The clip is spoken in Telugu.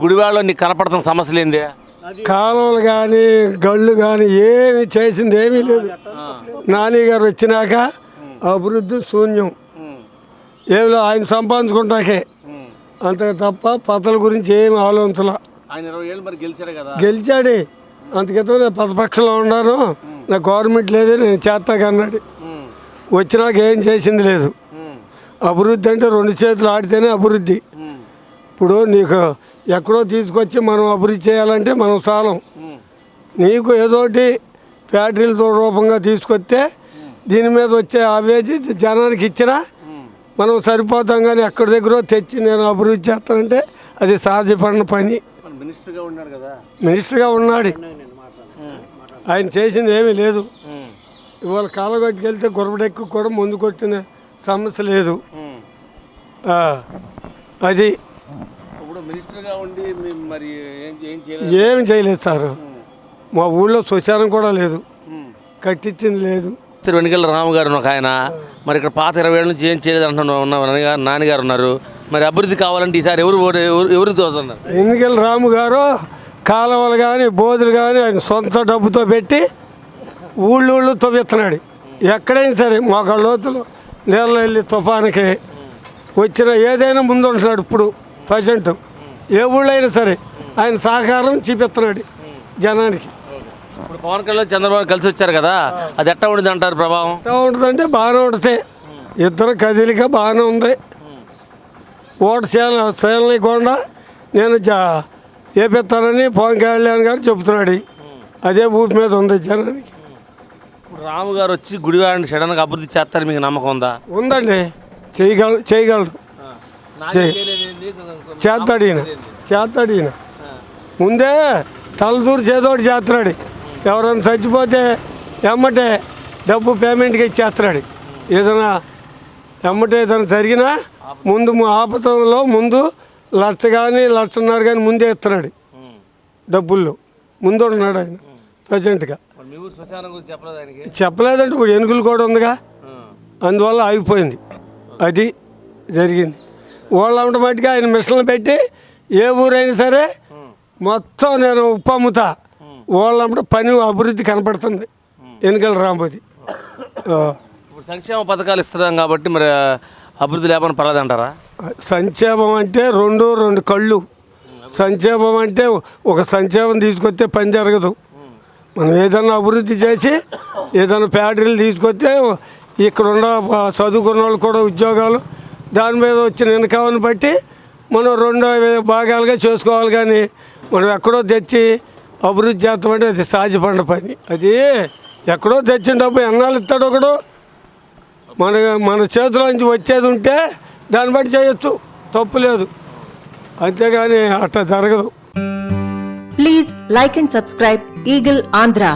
గుడివాడలో నీకు కనపడుతున్న సమస్యలు ఏంది? కాలువలు కానీ గళ్ళు కానీ ఏమి చేసింది ఏమీ లేదు. నాని గారు వచ్చినాక అభివృద్ధి శూన్యం. ఏమిలో ఆయన సంపాదించుకుంటాకే అంత తప్ప పతల గురించి ఏమి ఆలోచించలే. ఆయన 20 ఏళ్ళు మరి గెలిచాడే కదా. గెలిచాడే. అంతకితం నేను పసపక్షంలో ఉన్నాను, నా గవర్నమెంట్ లేదు, నేను చేస్తాక అన్నాడు. వచ్చినాక ఏం చేసింది లేదు. అభివృద్ధి అంటే 2 చేతులు ఆడితేనే అభివృద్ధి. ఇప్పుడు నీకు ఎక్కడో తీసుకొచ్చి మనం అభివృద్ధి చేయాలంటే మనం సాలం. నీకు ఏదోటి ఫ్యాక్టరీల రూపంగా తీసుకొస్తే దీని మీద వచ్చే ఆవేది జనానికి ఇచ్చినా మనం సరిపోతాం. కానీ ఎక్కడి దగ్గర తెచ్చి నేను అభివృద్ధి చేస్తానంటే అది సాధ్యపడిన పని. మినిస్టర్గా ఉన్నాడు, ఆయన చేసింది ఏమీ లేదు. ఇవాళ కాలగొట్టుకెళ్తే గుర్రడెక్కు కూడా ముందు కొట్టిన సమస్య లేదు. అది ఏమి చేయలేదు సార్. మా ఊళ్ళో శ్మశానం కూడా లేదు, కట్టించింది లేదు. వెనుకల రామగారు ఒక ఆయన, మరి ఇక్కడ పాత 20 ఏళ్ళ నుంచి ఏం చేయలేదు అంటున్నారు. నాన్నగారు ఉన్నారు, మరి అభివృద్ధి కావాలంటే ఈసారి ఎవరు తోతున్నారు? వెనుకల రాము గారు కాలువలు కానీ బోధులు కానీ ఆయన సొంత డబ్బుతో పెట్టి ఊళ్ళు తవ్విస్తున్నాడు. ఎక్కడైనా సరే మొక్క లోతులు నీళ్ళు వెళ్ళి తుఫానికి వచ్చిన ఏదైనా ముందు ఉంటున్నాడు. ఇప్పుడు ప్రజెంట్ ఏ ఊళ్ళో అయినా సరే ఆయన సహకారం చూపిస్తున్నాడు జనానికి. ఇప్పుడు పవన్ కళ్యాణ్ చంద్రబాబు కలిసి వచ్చారు కదా, అది ఎట్లా ఉంటుంది అంటారు ప్రభావం? ఎట్లా ఉంటుందంటే బాగానే ఉంటుంది. ఇద్దరు కదిలిక బాగానే ఉంది. ఓటు చేయలేకుండా నేను వేపిస్తానని పవన్ కళ్యాణ్ గారు చెబుతున్నాడు. అదే ఊపి మీద ఉంది జనానికి. ఇప్పుడు రాము గారు వచ్చి గుడివాడని సడన్గా అభివృద్ధి చేస్తారు, మీకు నమ్మకం ఉందా? ఉందండి, చేయగలడు. చేస్తాడు ఈయన. ముందే తలదూరు చేదోడు చేస్తున్నాడు. ఎవరైనా చచ్చిపోతే ఎమ్మటే డబ్బు పేమెంట్గా ఇచ్చేస్తున్నాడు. ఏదైనా ఎమ్మటే ఏదైనా జరిగినా ముందు ఆపతంలో ముందు 1,00,000 కానీ 1,50,000 కానీ ముందే ఇస్తున్నాడు. డబ్బుల్లో ముందు ఉన్నాడు ఆయన ప్రజెంట్గా. చెప్పలేదంటే ఇప్పుడు ఎన్నికలు కూడా ఉందిగా, అందువల్ల ఆగిపోయింది. అది జరిగింది. వాళ్ళ మట్టిగా ఆయన మిషన్లు పెట్టి ఏ ఊరైనా సరే మొత్తం నేను ఉప్పు అమ్ముతా, వాళ్ళ పని అభివృద్ధి కనపడుతుంది. ఎన్నికల రాంబోది సంక్షేమ పథకాలు ఇస్తున్నాం కాబట్టి మరి అభివృద్ధి లేకపోతే పర్లేదంటారా? సంక్షేమం అంటే రెండు కళ్ళు. సంక్షేమం అంటే ఒక సంక్షేమం తీసుకొస్తే పని జరగదు. మనం ఏదైనా అభివృద్ధి చేసి ఏదైనా ఫ్యాక్టరీలు తీసుకొస్తే ఇక్కడున్న చదువుకున్న వాళ్ళు కూడా ఉద్యోగాలు, దాని మీద వచ్చిన ఇన్కమ్ని బట్టి మనం 2 భాగాలుగా చేసుకోవాలి. కానీ మనం ఎక్కడో తెచ్చి అభివృద్ధి చేస్తామంటే అది సాధ్యపడిన పని. అది ఎక్కడో తెచ్చిన డబ్బు ఎన్నాళ్ళు ఇస్తాడు ఒకడు. మన చేతిలో నుంచి వచ్చేది ఉంటే దాన్ని బట్టి చేయొచ్చు, తప్పు లేదు. అంతేగాని అట్లా జరగదు. Please like and subscribe eagle Andhra.